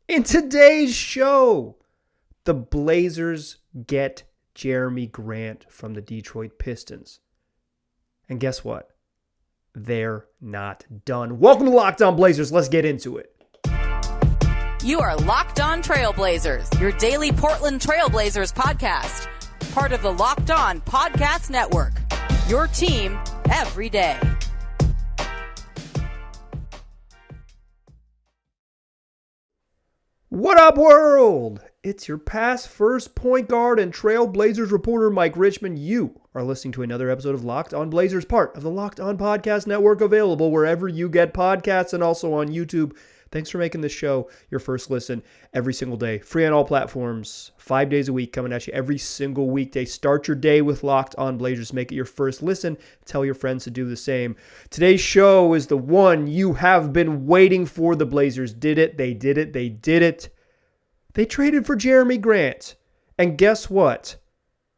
In today's show, the Blazers get Jerami Grant from the Detroit Pistons. And guess what? They're not done. Welcome to Locked On Blazers. Let's get into it. You are Locked On Trailblazers, your daily Portland Trailblazers podcast. Part of the Locked On Podcast Network. Your team every day. What up, world? It's your past first point guard and Trailblazers reporter, Mike Richmond. You are listening to another episode of Locked On Blazers, part of the Locked On Podcast Network, available wherever you get podcasts and also on YouTube. Thanks for making this show your first listen every single day. Free on all platforms, 5 days a week, coming at you every single weekday. Start your day with Locked On Blazers. Make it your first listen. Tell your friends to do the same. Today's show is the one you have been waiting for. The Blazers did it. They did it. They did it. They traded for Jerami Grant. And guess what?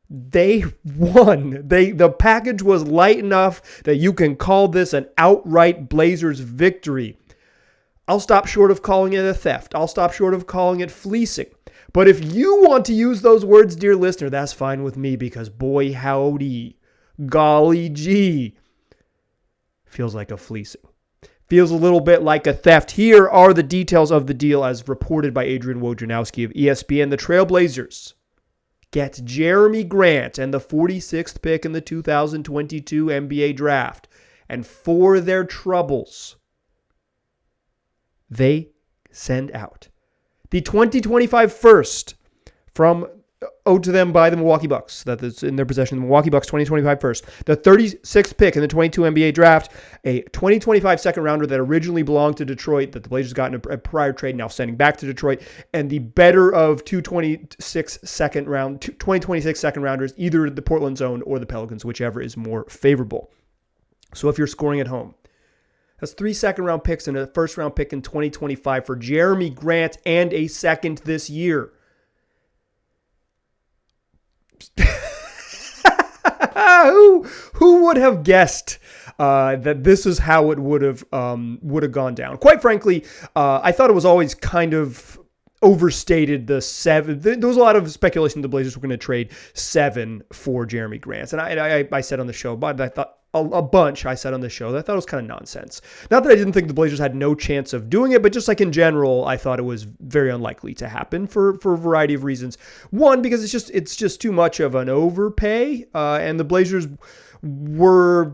They won. The package was light enough that you can call this an outright Blazers victory. I'll stop short of calling it a theft. I'll stop short of calling it fleecing. But if you want to use those words, dear listener, that's fine with me, because boy howdy, golly gee, feels like a fleecing. Feels a little bit like a theft. Here are the details of the deal as reported by Adrian Wojnarowski of ESPN. The Trailblazers get Jerami Grant and the 46th pick in the 2022 NBA draft. And for their troubles, they send out the 2025 first from owed to them by the Milwaukee Bucks. That is in their possession. The Milwaukee Bucks 2025 first. The 36th pick in the 22 NBA draft. A 2025 second rounder that originally belonged to Detroit that the Blazers got in a prior trade, now sending back to Detroit. And the better of 2026 second rounders, either the Portland zone or the Pelicans, whichever is more favorable. So if you're scoring at home, that's 3 second-round picks and a first-round pick in 2025 for Jerami Grant and a second this year. Who would have guessed that this is how it would have gone down? Quite frankly, I thought it was always kind of overstated. There was a lot of speculation the Blazers were going to trade 7 for Jerami Grant. And I said on the show, but I thought a bunch I said on the show that I thought it was kind of nonsense. Not that I didn't think the Blazers had no chance of doing it, but just like in general, I thought it was very unlikely to happen for a variety of reasons. One, because it's just too much of an overpay, and the Blazers there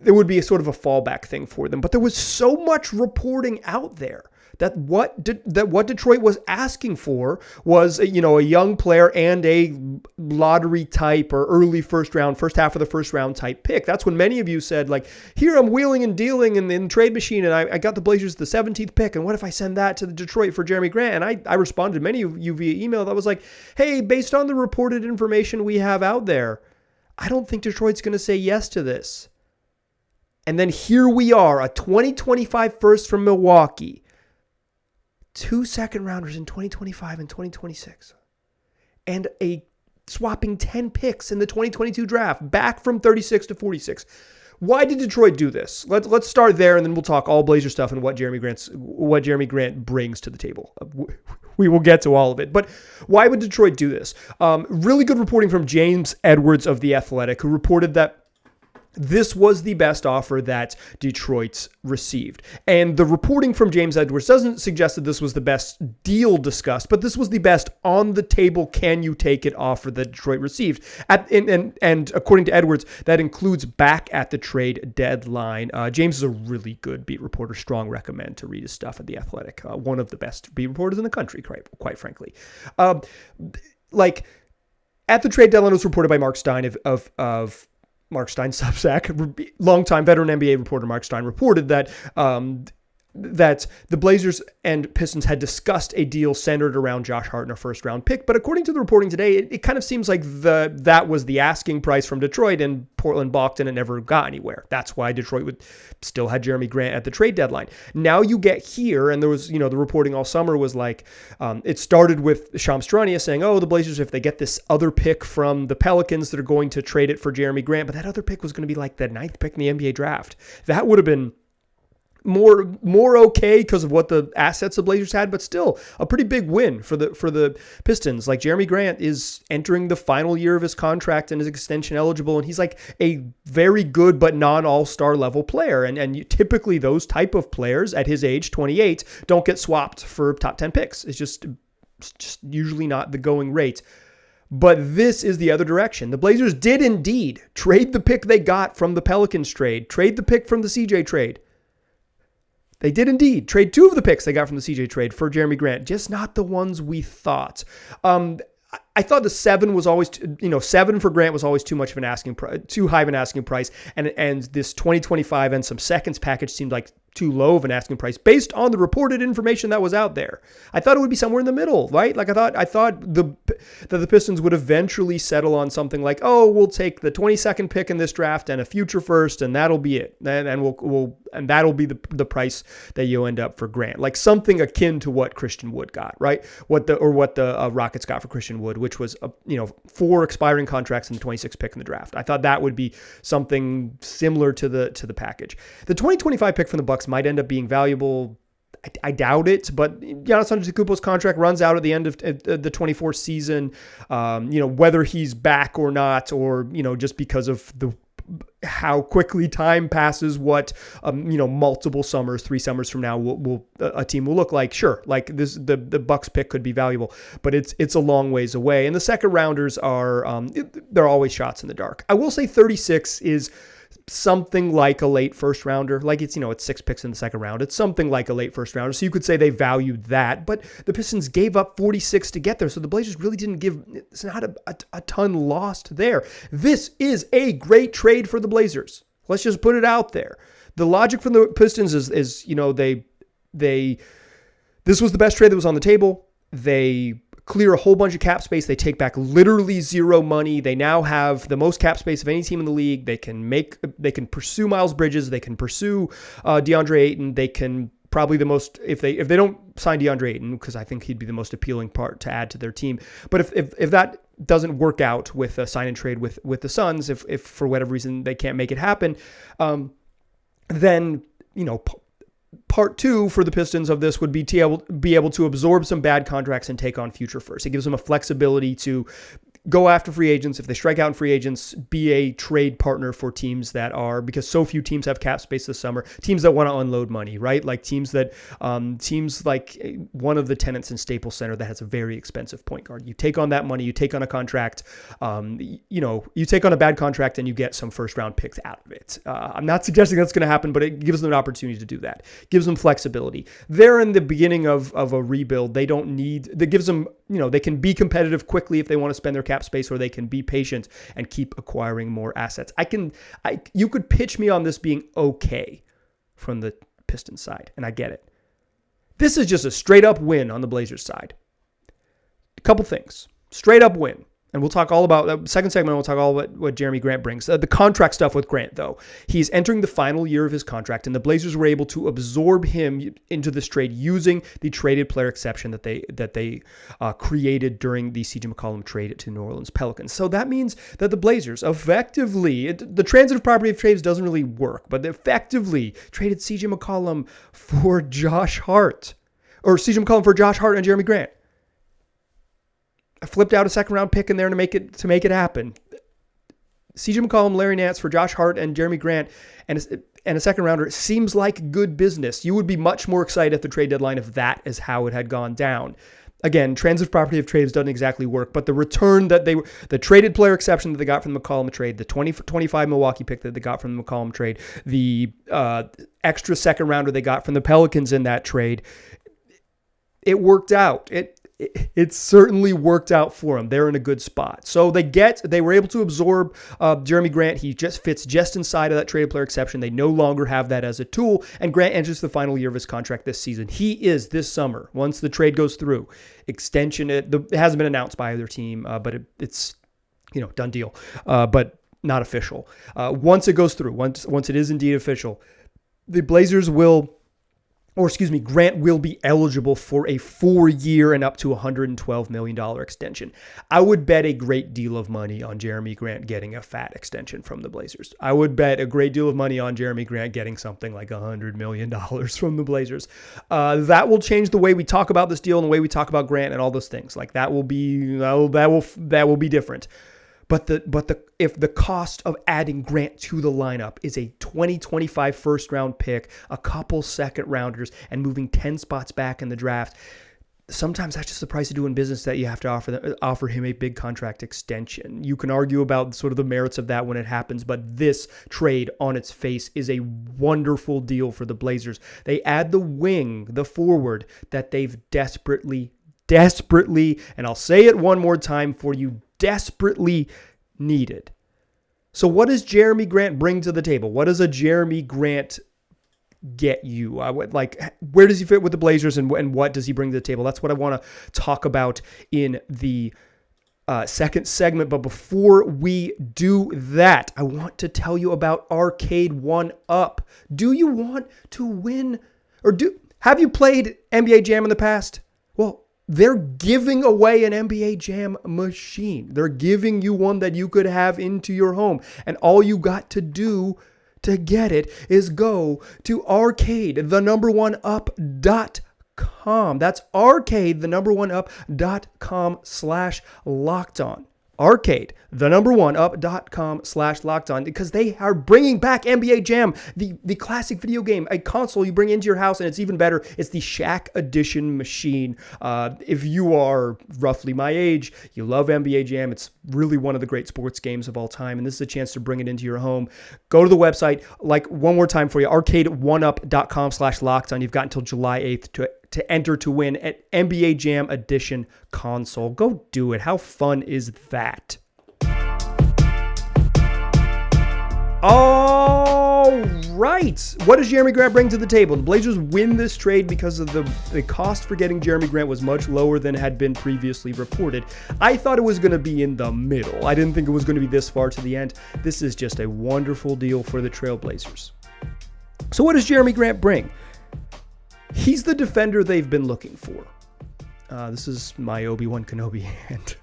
would be a sort of a fallback thing for them. But there was so much reporting out there that what Detroit was asking for was a young player and a lottery type or early first half of the first round type pick. That's when many of you said, like, here I'm wheeling and dealing in the trade machine, and I got the Blazers the 17th pick, and what if I send that to Detroit for Jerami Grant? And I responded to many of you via email that was like, hey, based on the reported information we have out there, I don't think Detroit's going to say yes to this. And then here we are, a 2025 first from Milwaukee, 2 second rounders in 2025 and 2026, and a swapping 10 picks in the 2022 draft, back from 36 to 46. Why did Detroit do this? Let's start there, and then we'll talk all Blazer stuff and what Jerami Grant brings to the table. We will get to all of it. But why would Detroit do this? Really good reporting from James Edwards of The Athletic, who reported that this was the best offer that Detroit received. And the reporting from James Edwards doesn't suggest that this was the best deal discussed, but this was the best on the table, can you take it offer that Detroit received. And according to Edwards, that includes back at the trade deadline. James is a really good beat reporter. Strong recommend to read his stuff at The Athletic. One of the best beat reporters in the country, quite frankly. At the trade deadline, it was reported by Mark Stein of Mark Stein Substack, longtime veteran NBA reporter Mark Stein, reported that that the Blazers and Pistons had discussed a deal centered around Josh Hart and a first-round pick. But according to the reporting today, it kind of seems like that was the asking price from Detroit, and Portland balked and it never got anywhere. That's why Detroit still had Jerami Grant at the trade deadline. Now you get here, and there was, the reporting all summer was like, it started with Shams Charania saying, oh, the Blazers, if they get this other pick from the Pelicans, they're going to trade it for Jerami Grant. But that other pick was going to be like the 9th pick in the NBA draft. That would have been more okay because of what the assets the Blazers had, but still a pretty big win for the Pistons. Like, Jerami Grant is entering the final year of his contract and is extension eligible, and he's like a very good but non-all-star level player. And typically those type of players at his age, 28, don't get swapped for top 10 picks. It's just usually not the going rate. But this is the other direction. The Blazers did indeed trade the pick they got from the Pelicans trade the pick from the CJ trade. They did indeed trade 2 of the picks they got from the CJ trade for Jerami Grant, just not the ones we thought. I thought the 7 was always, 7 for Grant was always too much of an asking price, too high of an asking price, and this 2025 and some seconds package seemed like too low of an asking price based on the reported information that was out there. I thought it would be somewhere in the middle, right? Like, I thought that the Pistons would eventually settle on something like, oh, we'll take the 22nd pick in this draft and a future first, and that'll be it. And that'll be the price that you end up for Grant, like something akin to what Christian Wood got, right? What the Rockets got for Christian Wood, which was 4 expiring contracts and the 26th pick in the draft. I thought that would be something similar to the package. The 2025 pick from the Bucks might end up being valuable. I doubt it, but Giannis Antetokounmpo's contract runs out at the end of the 24 season. Whether he's back or not, or just because of how quickly time passes, what multiple summers, 3 summers from now, a team will look like. Sure, like this, the Bucks pick could be valuable, but it's a long ways away. And the second rounders are they're always shots in the dark. I will say 36 is something like a late first rounder. Like, it's 6 picks in the second round. It's something like a late first rounder. So you could say they valued that, but the Pistons gave up 46 to get there. So the Blazers really didn't give, it's not a ton lost there. This is a great trade for the Blazers. Let's just put it out there. The logic from the Pistons is this was the best trade that was on the table. They clear a whole bunch of cap space. They take back literally zero money. They now have the most cap space of any team in the league. They can pursue Miles Bridges. They can pursue DeAndre Ayton. They can probably the most, if they don't sign DeAndre Ayton, because I think he'd be the most appealing part to add to their team. But if that doesn't work out with a sign and trade with the Suns, if for whatever reason they can't make it happen, then part 2 for the Pistons of this would be to be able to absorb some bad contracts and take on future first. It gives them a flexibility to go after free agents. If they strike out in free agents, be a trade partner for teams that are, because so few teams have cap space this summer, teams that want to unload money, right? Like teams like one of the tenants in Staples Center that has a very expensive point guard. You take on that money, you take on a contract, you take on a bad contract and you get some first round picks out of it. I'm not suggesting that's going to happen, but it gives them an opportunity to do that. Gives them flexibility. They're in the beginning of a rebuild. That gives them, they can be competitive quickly if they want to spend their cap space, or they can be patient and keep acquiring more assets. You could pitch me on this being okay from the Pistons side, and I get it. This is just a straight up win on the Blazers side. A couple things. Straight up win. And we'll talk all about that. Second segment, we'll talk all about what Jerami Grant brings. The contract stuff with Grant, though. He's entering the final year of his contract, and the Blazers were able to absorb him into this trade using the traded player exception that they created during the CJ McCollum trade to New Orleans Pelicans. So that means that the Blazers effectively, the transitive property of trades doesn't really work, but they effectively traded CJ McCollum for Josh Hart, or CJ McCollum for Josh Hart and Jerami Grant. I flipped out a second round pick in there to make it happen. CJ McCollum, Larry Nance for Josh Hart and Jerami Grant, and a second rounder seems like good business. You would be much more excited at the trade deadline if that is how it had gone down. Again, transitive property of trades doesn't exactly work, but the return that the traded player exception that they got from the McCollum trade, the 2025 Milwaukee pick that they got from the McCollum trade, the extra second rounder they got from the Pelicans in that trade, it worked out. It certainly worked out for them. They're in a good spot. So they were able to absorb Jerami Grant. He just fits just inside of that traded player exception. They no longer have that as a tool. And Grant enters the final year of his contract this season. He is this summer, once the trade goes through, extension. It hasn't been announced by either team, but it's done deal, but not official. Once it goes through, once it is indeed official, the Blazers will Grant will be eligible for a 4-year and up to $112 million extension. I would bet a great deal of money on Jerami Grant getting a fat extension from the Blazers. I would bet a great deal of money on Jerami Grant getting something like $100 million from the Blazers. That will change the way we talk about this deal and the way we talk about Grant and all those things. Like that will be different. But if the cost of adding Grant to the lineup is a 2025 first-round pick, a couple second-rounders, and moving 10 spots back in the draft, sometimes that's just the price of doing business that you have to offer him a big contract extension. You can argue about sort of the merits of that when it happens, but this trade on its face is a wonderful deal for the Blazers. They add the wing, the forward, that they've desperately, and I'll say it one more time for you, desperately needed. So what does Jerami Grant bring to the table? What does a Jerami Grant get you? Where does he fit with the Blazers and what does he bring to the table? That's what I want to talk about in the second segment. But before we do that, I want to tell you about Arcade 1-Up. Do you want to win have you played NBA Jam in the past? Well, they're giving away an NBA Jam machine. They're giving you one that you could have into your home. And all you got to do to get it is go to arcade1up.com. That's arcade1up.com/lockedon. arcade1up.com/lockedon, because they are bringing back NBA Jam, the classic video game, a console you bring into your house, and it's even better. It's the Shaq Edition machine. If you are roughly my age, you love NBA Jam. It's really one of the great sports games of all time, and this is a chance to bring it into your home. Go to the website, one more time for you, arcade1up.com/lockedon. You've got until July 8th to enter to win an NBA Jam Edition console. Go do it. How fun is that? All right. What does Jerami Grant bring to the table? The Blazers win this trade because of the cost for getting Jerami Grant was much lower than had been previously reported. I thought it was going to be in the middle. I didn't think it was going to be this far to the end. This is just a wonderful deal for the Trailblazers. So what does Jerami Grant bring? He's the defender they've been looking for. This is my Obi-Wan Kenobi hand.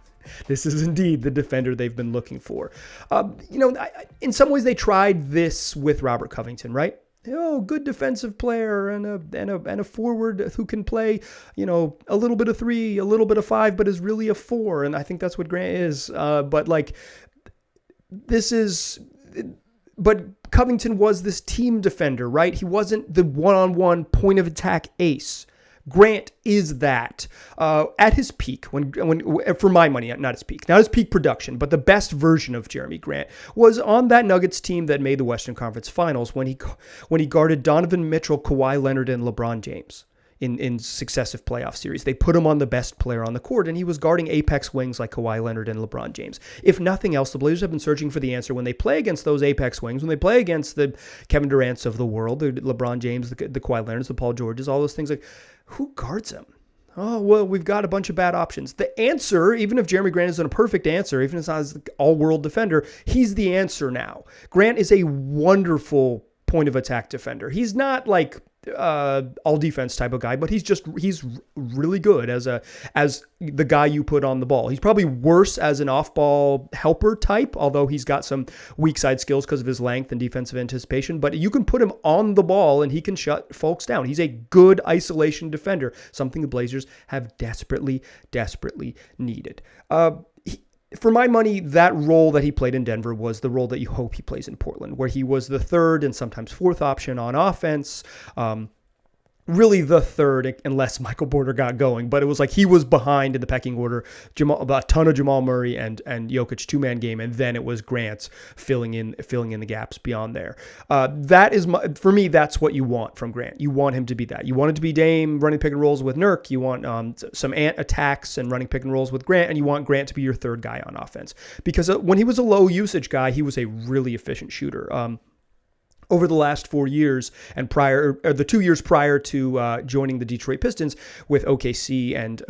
This is indeed the defender they've been looking for. In some ways they tried this with Robert Covington, right? Good defensive player and a forward who can play, a little bit of 3, a little bit of 5, but is really a 4. And I think that's what Grant is. But Covington was this team defender, right? He wasn't the one-on-one point of attack ace. Grant is that at his peak, when for my money, not his peak production, but the best version of Jerami Grant was on that Nuggets team that made the Western Conference Finals when he guarded Donovan Mitchell, Kawhi Leonard, and LeBron James in successive playoff series. They put him on the best player on the court, and he was guarding apex wings like Kawhi Leonard and LeBron James. If nothing else, the Blazers have been searching for the answer when they play against those apex wings, when they play against the Kevin Durant's of the world, the LeBron James, the Kawhi Leonards, the Paul Georges, all those things. Like, who guards him? Oh, well, we've got a bunch of bad options. The answer, even if Jerami Grant isn't a perfect answer, even if it's not an all-world defender, he's the answer now. Grant is a wonderful point of attack defender. He's not like all defense type of guy, but he's really good as the guy you put on the ball. He's probably worse as an off-ball helper type, although he's got some weak side skills because of his length and defensive anticipation, but you can put him on the ball and he can shut folks down. He's a good isolation defender, something the Blazers have desperately needed. For my money, that role that he played in Denver was the role that you hope he plays in Portland, where he was the third and sometimes fourth option on offense. Really the third, unless Michael Porter got going. But it was like he was behind in the pecking order. A ton of Jamal Murray and Jokic two-man game, and then it was Grant's filling in the gaps beyond there. That is for me. That's what you want from Grant. You want him to be that. You want it to be Dame running pick and rolls with Nurk. You want some ant attacks and running pick and rolls with Grant, and you want Grant to be your third guy on offense. Because when he was a low usage guy, he was a really efficient shooter. Over the last 4 years and the 2 years prior to joining the Detroit Pistons with OKC and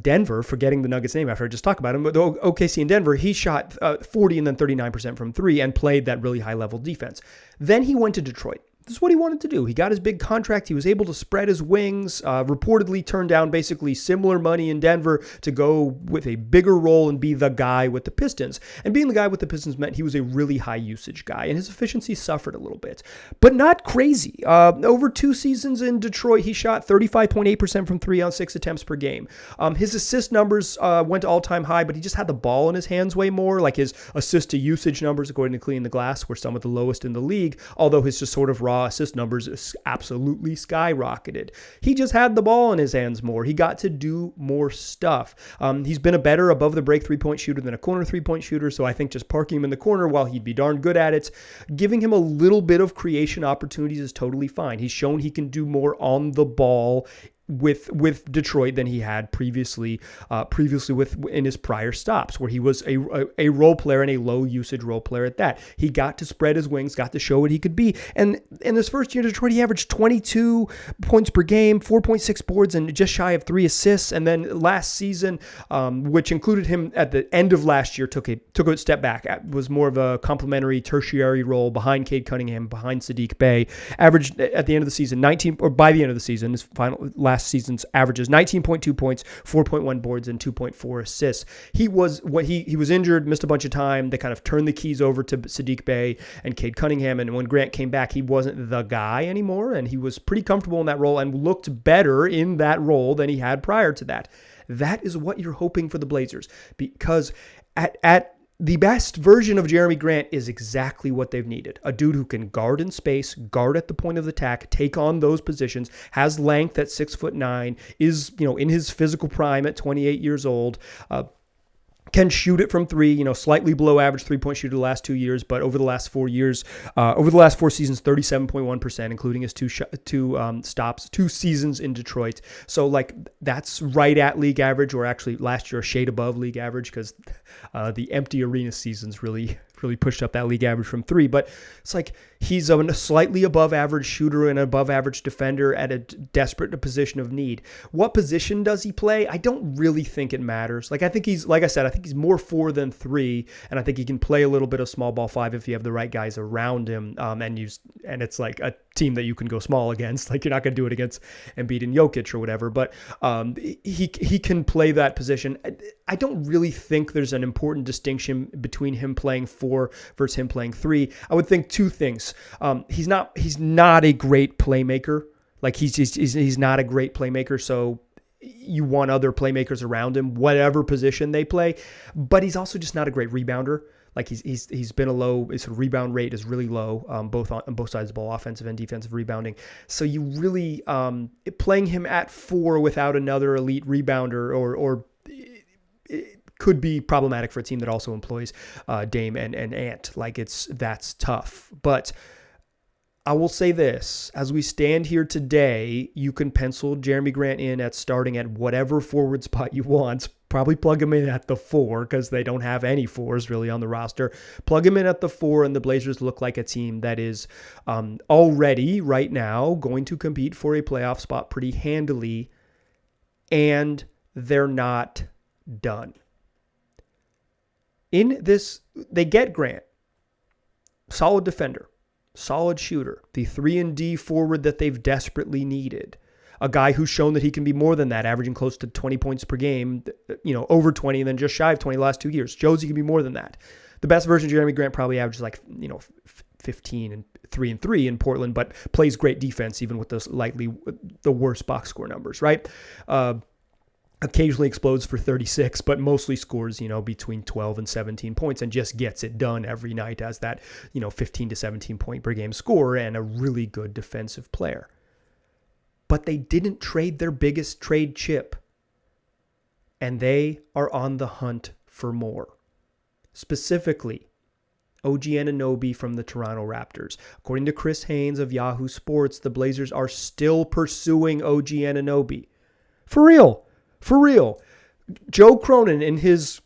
Denver, forgetting the Nuggets name after I just talked about him, but the OKC and Denver, he shot 40 and then 39% from 3 and played that really high level defense. Then he went to Detroit. This is what he wanted to do. He got his big contract. He was able to spread his wings, reportedly turned down basically similar money in Denver to go with a bigger role and be the guy with the Pistons. And being the guy with the Pistons meant he was a really high usage guy, and his efficiency suffered a little bit, but not crazy. Over 2 seasons in Detroit, he shot 35.8% from 3 on 6 attempts per game. His assist numbers went to all-time high, but he just had the ball in his hands way more. Like his assist to usage numbers, according to Clean the Glass, were some of the lowest in the league, although his just sort of raw assist numbers absolutely skyrocketed. He just had the ball in his hands more. He got to do more stuff. He's been a better above the break 3-point shooter than a corner 3-point shooter, so I think just parking him in the corner while he'd be darn good at it, giving him a little bit of creation opportunities is totally fine. He's shown he can do more on the ball with Detroit than he had previously with in his prior stops, where he was a role player and a low usage role player at that. He got to spread his wings, got to show what he could be. And in his first year in Detroit, he averaged 22 points per game, 4.6 boards, and just shy of 3 assists. And then last season, which included him at the end of last year, took a step back. Was more of a complementary tertiary role behind Cade Cunningham, behind Saddiq Bey. Averaged at the end of the season by the end of the season, his last season's averages 19.2 points, 4.1 boards, and 2.4 assists. He was injured, missed a bunch of time. They kind of turned the keys over to Saddiq Bey and Cade Cunningham, and when Grant came back, he wasn't the guy anymore, and he was pretty comfortable in that role and looked better in that role than he had prior to that. That is what you're hoping for the Blazers, because at the best version of Jerami Grant is exactly what they've needed. A dude who can guard in space, guard at the point of attack, take on those positions, has length at 6'9", is, in his physical prime at 28 years old, can shoot it from 3, slightly below average 3-point shooter the last 2 years, but over the last 4 seasons, 37.1%, including his two seasons in Detroit. So that's right at league average, or actually last year a shade above league average, because the empty arena seasons really pushed up that league average from 3. But it's like he's a slightly above average shooter and above average defender at a desperate position of need. What position does he play? I don't really think it matters. I think he's more 4 than 3, and I think he can play a little bit of small ball 5 if you have the right guys around him. And it's like a team that you can go small against. You're not going to do it against Embiid and Jokic or whatever, but he can play that position. I don't really think there's an important distinction between him playing 4 versus him playing 3. I would think 2 things. He's not a great playmaker. He's not a great playmaker, so you want other playmakers around him, whatever position they play. But he's also just not a great rebounder. He's been a low, his rebound rate is really low, both on both sides of the ball, offensive and defensive rebounding. So you really playing him at 4 without another elite rebounder or could be problematic for a team that also employs Dame and Ant. That's tough. But I will say this, as we stand here today, you can pencil Jerami Grant in at starting at whatever forward spot you want. Probably plug him in at the 4, because they don't have any 4s really on the roster. Plug him in at the 4, and the Blazers look like a team that is already, right now, going to compete for a playoff spot pretty handily, and they're not done. In this, they get Grant, solid defender, solid shooter, the 3-and-D forward that they've desperately needed. A guy who's shown that he can be more than that, averaging close to 20 points per game, over 20 and then just shy of 20 the last 2 years. Shows he can be more than that. The best version of Jerami Grant probably averages 15 and 3-and-3 in Portland, but plays great defense even with those the worst box score numbers, right? Occasionally explodes for 36, but mostly scores, between 12 and 17 points and just gets it done every night as that, 15 to 17 point per game scorer and a really good defensive player. But they didn't trade their biggest trade chip, and they are on the hunt for more. Specifically, OG Anunoby from the Toronto Raptors. According to Chris Haynes of Yahoo Sports, the Blazers are still pursuing OG Anunoby. For real. Joe Cronin, in his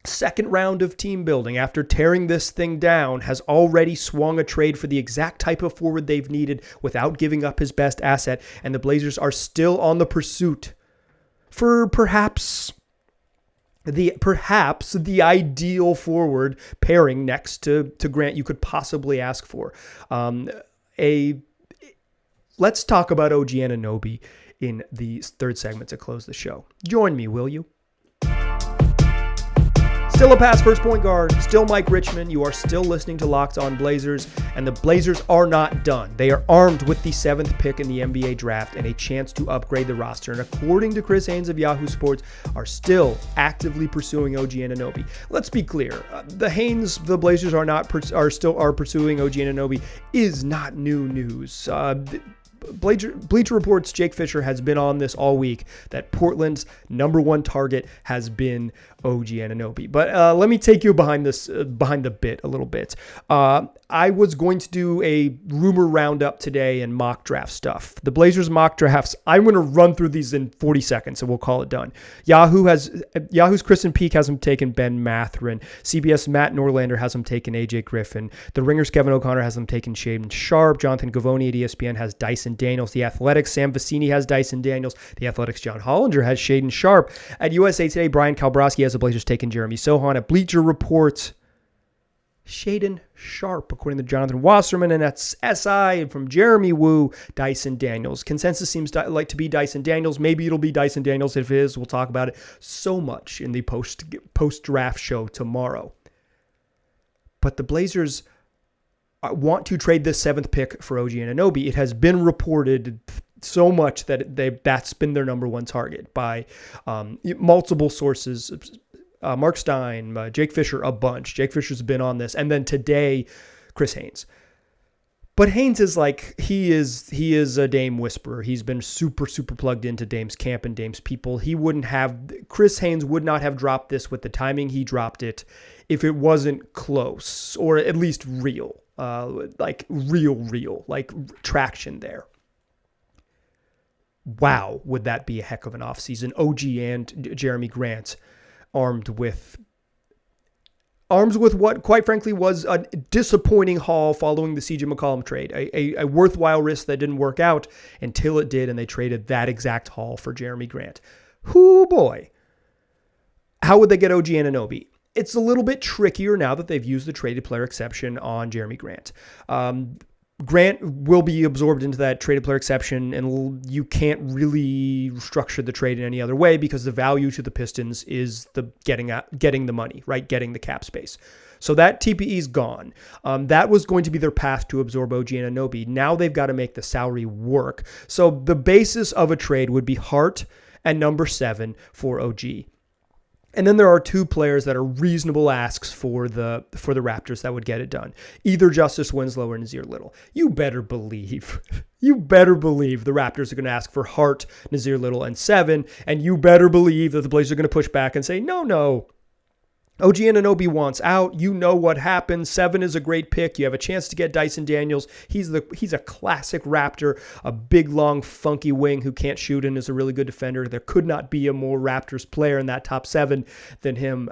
second round of team building, after tearing this thing down, has already swung a trade for the exact type of forward they've needed without giving up his best asset, and the Blazers are still on the pursuit for perhaps the ideal forward pairing next to Grant you could possibly ask for. let's talk about OG Anunoby in the third segment to close the show. Join me, will you? Still a pass first point guard, still Mike Richmond. You are still listening to Locked On Blazers, and the Blazers are not done. They are armed with the 7th pick in the NBA draft and a chance to upgrade the roster. And according to Chris Haynes of Yahoo Sports, are still actively pursuing OG Anunoby. Let's be clear: the Blazers are pursuing OG Anunoby is not new news. Bleacher Report's Jake Fisher has been on this all week that Portland's number one target has been OG Anunoby. But let me take you behind the bit a little bit. I was going to do a rumor roundup today and mock draft stuff. The Blazers mock drafts, I'm going to run through these in 40 seconds and we'll call it done. Yahoo's Kristen Peak has him taken Ben Mathurin. CBS Matt Norlander has him taken AJ Griffin. The Ringer's Kevin O'Connor has him taken Shaedon Sharpe. Jonathan Gavoni at ESPN has Dyson Daniels. The Athletics, Sam Vecini has Dyson Daniels. The Athletics, John Hollinger has Shaedon Sharpe. At USA Today, Brian Kalbrowski has the Blazers taken Jeremy Sohan. At Bleacher Report, Shaedon Sharpe, according to Jonathan Wasserman, and that's SI from Jeremy Woo, Dyson Daniels. Consensus seems like to be Dyson Daniels. Maybe it'll be Dyson Daniels. If it is, we'll talk about it so much in the post-draft show tomorrow. But the Blazers want to trade this 7th pick for OG Anunoby. It has been reported so much that that's been their number one target by multiple sources. Mark Stein, Jake Fisher, a bunch. Jake Fisher's been on this. And then today, Chris Haynes. But Haynes is he is a Dame whisperer. He's been super, super plugged into Dame's camp and Dame's people. Chris Haynes would not have dropped this with the timing he dropped it if it wasn't close or at least real. Real traction there. Wow, would that be a heck of an offseason? OG and Jerami Grant armed with what, quite frankly, was a disappointing haul following the CJ McCollum trade. A worthwhile risk that didn't work out until it did, and they traded that exact haul for Jerami Grant. Whoo boy. How would they get OG Anunoby? It's a little bit trickier now that they've used the traded player exception on Jerami Grant. Grant will be absorbed into that traded player exception, and you can't really structure the trade in any other way because the value to the Pistons is the getting the money, right? Getting the cap space. So that TPE is gone. That was going to be their path to absorb OG Anunoby. Now they've got to make the salary work. So the basis of a trade would be Hart and number 7 for OG. And then there are 2 players that are reasonable asks for the Raptors that would get it done. Either Justice Winslow or Nazir Little. You better believe the Raptors are going to ask for Hart, Nazir Little, and 7. And you better believe that the Blazers are going to push back and say, no. OG Anunoby wants out. You know what happens. 7 is a great pick. You have a chance to get Dyson Daniels. He's a classic Raptor, a big, long, funky wing who can't shoot and is a really good defender. There could not be a more Raptors player in that top 7 than him.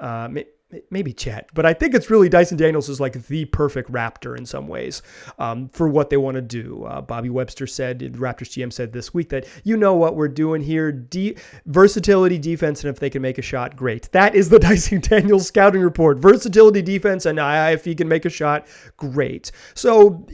Maybe Chet, but I think it's really Dyson Daniels is like the perfect Raptor in some ways for what they want to do. Bobby Webster said, the Raptors GM said this week that you know what we're doing here, versatility, defense, and if they can make a shot, great. That is the Dyson Daniels scouting report. Versatility, defense, and if he can make a shot, great. So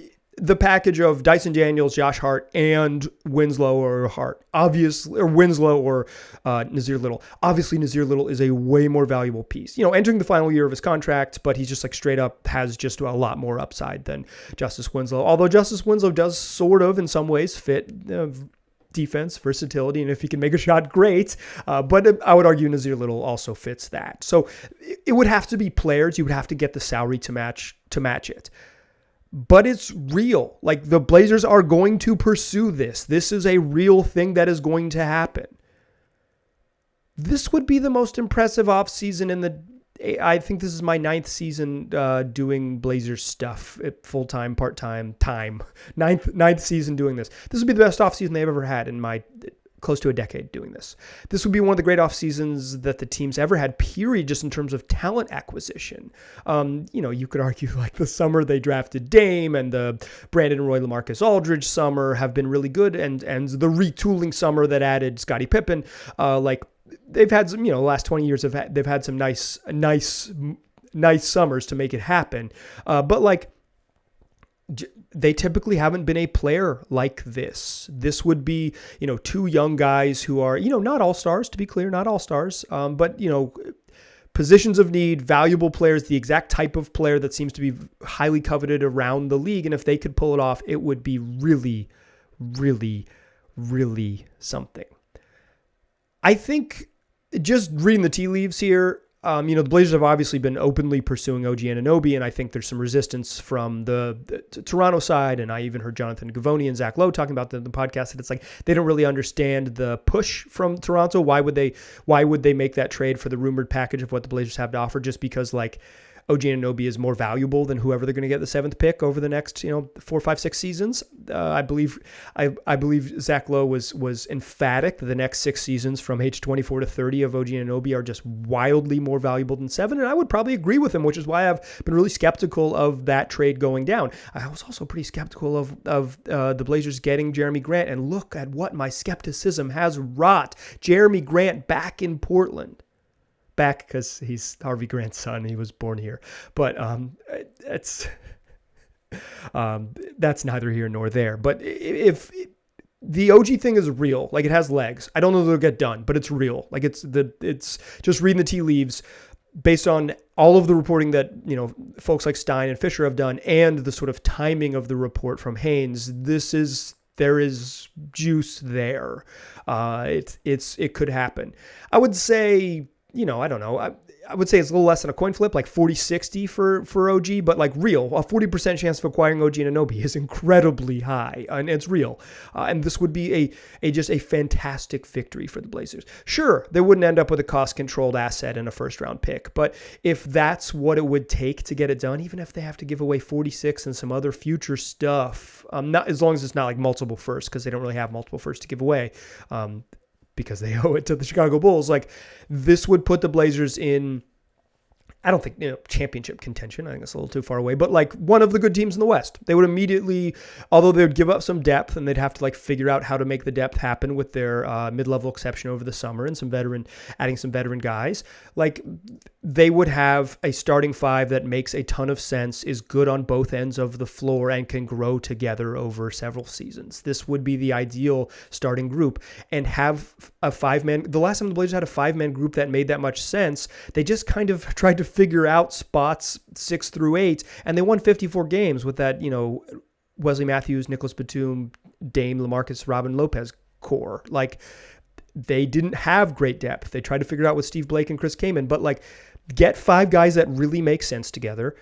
the package of Dyson Daniels, Josh Hart, and Winslow or Hart, obviously, or Winslow or Nazir Little. Obviously, Nazir Little is a way more valuable piece. Entering the final year of his contract, but he's just straight up has just a lot more upside than Justice Winslow. Although Justice Winslow does sort of, in some ways, fit defense, versatility, and if he can make a shot, great. But I would argue Nazir Little also fits that. So it would have to be players. You would have to get the salary to match it. But it's real. The Blazers are going to pursue this. This is a real thing that is going to happen. This would be the most impressive offseason I think this is my 9th season doing Blazers stuff, full-time, part-time, time. Ninth season doing this. This would be the best offseason they've ever had in my close to a decade doing this. This would be one of the great off seasons that the team's ever had, period, just in terms of talent acquisition. You could argue the summer they drafted Dame and the Brandon Roy LaMarcus Aldridge summer have been really good, and the retooling summer that added Scottie Pippen, they've had some, the last 20 years they've had some nice summers to make it happen. But they typically haven't been a player like this. This would be, two young guys who are, not all-stars, to be clear, not all-stars, but, positions of need, valuable players, the exact type of player that seems to be highly coveted around the league. And if they could pull it off, it would be really, really, really something. I think just reading the tea leaves here, the Blazers have obviously been openly pursuing OG Anunoby, and I think there's some resistance from the Toronto side, and I even heard Jonathan Givony and Zach Lowe talking about the podcast, that it's like they don't really understand the push from Toronto. Why would they make that trade for the rumored package of what the Blazers have to offer, just because OG Anunoby is more valuable than whoever they're going to get the 7th pick over the next 4, 5, 6 seasons. I believe Zach Lowe was emphatic that the next 6 seasons from age 24 to 30 of OG Anunoby are just wildly more valuable than 7, and I would probably agree with him, which is why I've been really skeptical of that trade going down. I was also pretty skeptical of the Blazers getting Jerami Grant, and look at what my skepticism has wrought. Jerami Grant back in Portland. Back because he's Harvey Grant's son. He was born here, but that's neither here nor there. But if the OG thing is real, it has legs. I don't know that it'll get done, but it's real. It's just reading the tea leaves based on all of the reporting that folks like Stein and Fisher have done, and the sort of timing of the report from Haynes. There is juice there. It could happen. I would say. I don't know. I would say it's a little less than a coin flip, like 40-60 for OG, but real. A 40% chance of acquiring OG Anunoby is incredibly high, and it's real. And this would be just a fantastic victory for the Blazers. Sure, they wouldn't end up with a cost-controlled asset and a first-round pick, but if that's what it would take to get it done, even if they have to give away 46 and some other future stuff, not as long as it's not multiple firsts, because they don't really have multiple firsts to give away, because they owe it to the Chicago Bulls. This would put the Blazers in, I don't think, championship contention. I think that's a little too far away, but one of the good teams in the West. They would immediately, although they would give up some depth, and they'd have to figure out how to make the depth happen with their mid-level exception over the summer and adding some veteran guys. They would have a starting 5 that makes a ton of sense, is good on both ends of the floor, and can grow together over several seasons. This would be the ideal starting group, and have a 5-man. The last time the Blazers had a 5-man group that made that much sense, they just kind of tried to figure out spots 6 through 8, and they won 54 games with that, Wesley Matthews, Nicholas Batum, Dame, LaMarcus, Robin Lopez core. They didn't have great depth. They tried to figure it out with Steve Blake and Chris Kaman, but get 5 guys that really make sense together.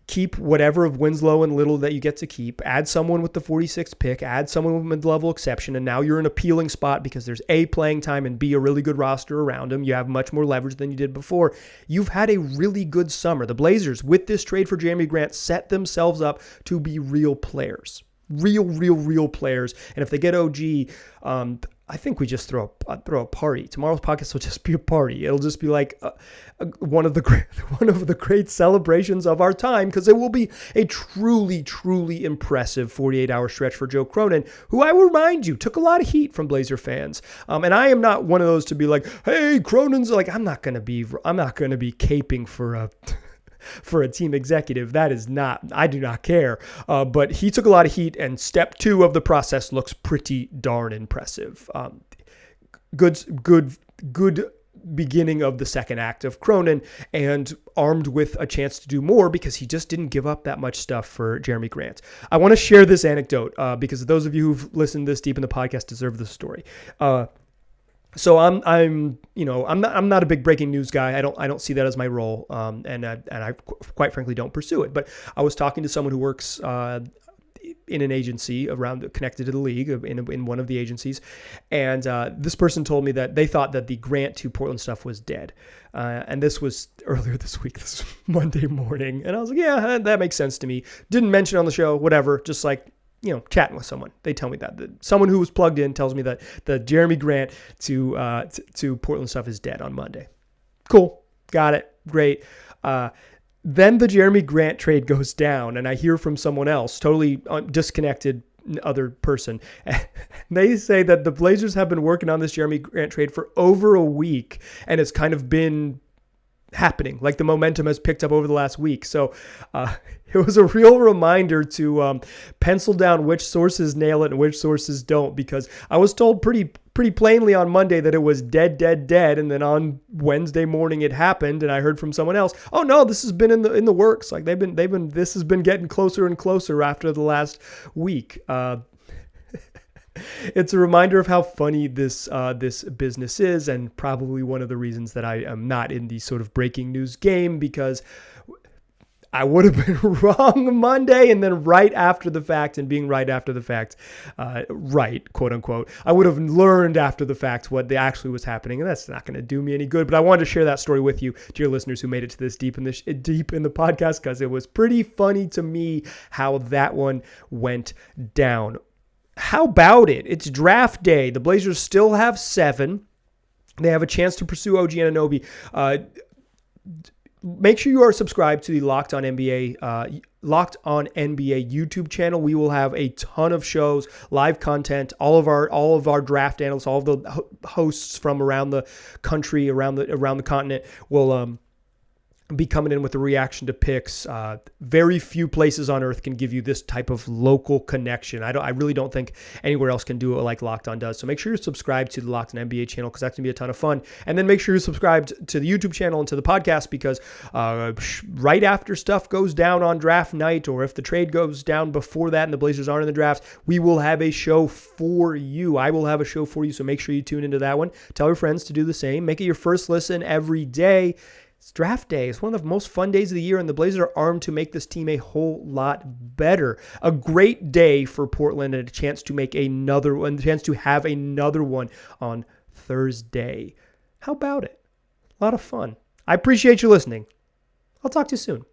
Keep whatever of Winslow and Little that you get to keep. Add someone with the 46th pick. Add someone with mid-level exception. And now you're in an appealing spot because there's A, playing time, and B, a really good roster around them. You have much more leverage than you did before. You've had a really good summer. The Blazers, with this trade for Jerami Grant, set themselves up to be real players. Real players. And if they get OG, I think we just throw a party. Tomorrow's podcast will just be a party. It'll just be one of the great celebrations of our time, because it will be a truly impressive 48-hour stretch for Joe Cronin, who, I will remind you, took a lot of heat from Blazer fans. And I am not one of those to be hey, Cronin's I'm not gonna be caping for a team executive. That is not, I do not care. But he took a lot of heat, and step 2 of the process looks pretty darn impressive. Good beginning of the second act of Cronin, and armed with a chance to do more because he just didn't give up that much stuff for Jerami Grant. I want to share this anecdote because those of you who've listened this deep in the podcast deserve this story. So I'm not a big breaking news guy. I don't see that as my role, and I quite frankly don't pursue it. But I was talking to someone who works in an agency connected to the league in one of the agencies, and this person told me that they thought that the Grant to Portland stuff was dead, and this was earlier this week. This was Monday morning, and I was like, yeah, that makes sense to me. Didn't mention it on the show, whatever. Just chatting with someone. They tell me that someone who was plugged in tells me that the Jerami Grant to Portland stuff is dead on Monday. Cool. Got it. Great. Then the Jerami Grant trade goes down, and I hear from someone else, totally disconnected other person. They say that the Blazers have been working on this Jerami Grant trade for over a week, and it's kind of been happening. Like the momentum has picked up over the last week. So it was a real reminder to pencil down which sources nail it and which sources don't, because I was told pretty plainly on Monday that it was dead. And then on Wednesday morning it happened. And I heard from someone else, oh no, this has been in the works. Like this has been getting closer and closer after the last week. It's a reminder of how funny this business is, and probably one of the reasons that I am not in the sort of breaking news game, because I would have been wrong Monday, and then right after the fact, and being right after the fact, right, quote unquote, I would have learned after the fact what actually was happening, and that's not going to do me any good. But I wanted to share that story with you, dear listeners who made it to this deep in the podcast, because it was pretty funny to me how that one went down. How about it? It's draft day. The Blazers still have 7. They have a chance to pursue OG Anunoby. Make sure you are subscribed to the Locked On NBA YouTube channel. We will have a ton of shows, live content, all of our draft analysts, all of the hosts from around the country, around the continent will be coming in with a reaction to picks. Very few places on earth can give you this type of local connection. I really don't think anywhere else can do it like Locked On does. So make sure you're subscribed to the Locked On NBA channel, because that's going to be a ton of fun. And then make sure you're subscribed to the YouTube channel and to the podcast, because right after stuff goes down on draft night, or if the trade goes down before that and the Blazers aren't in the draft, we will have a show for you. I will have a show for you. So make sure you tune into that one. Tell your friends to do the same. Make it your first listen every day. It's draft day. It's one of the most fun days of the year, and the Blazers are armed to make this team a whole lot better. A great day for Portland, and a chance to make another one, a chance to have another one on Thursday. How about it? A lot of fun. I appreciate you listening. I'll talk to you soon.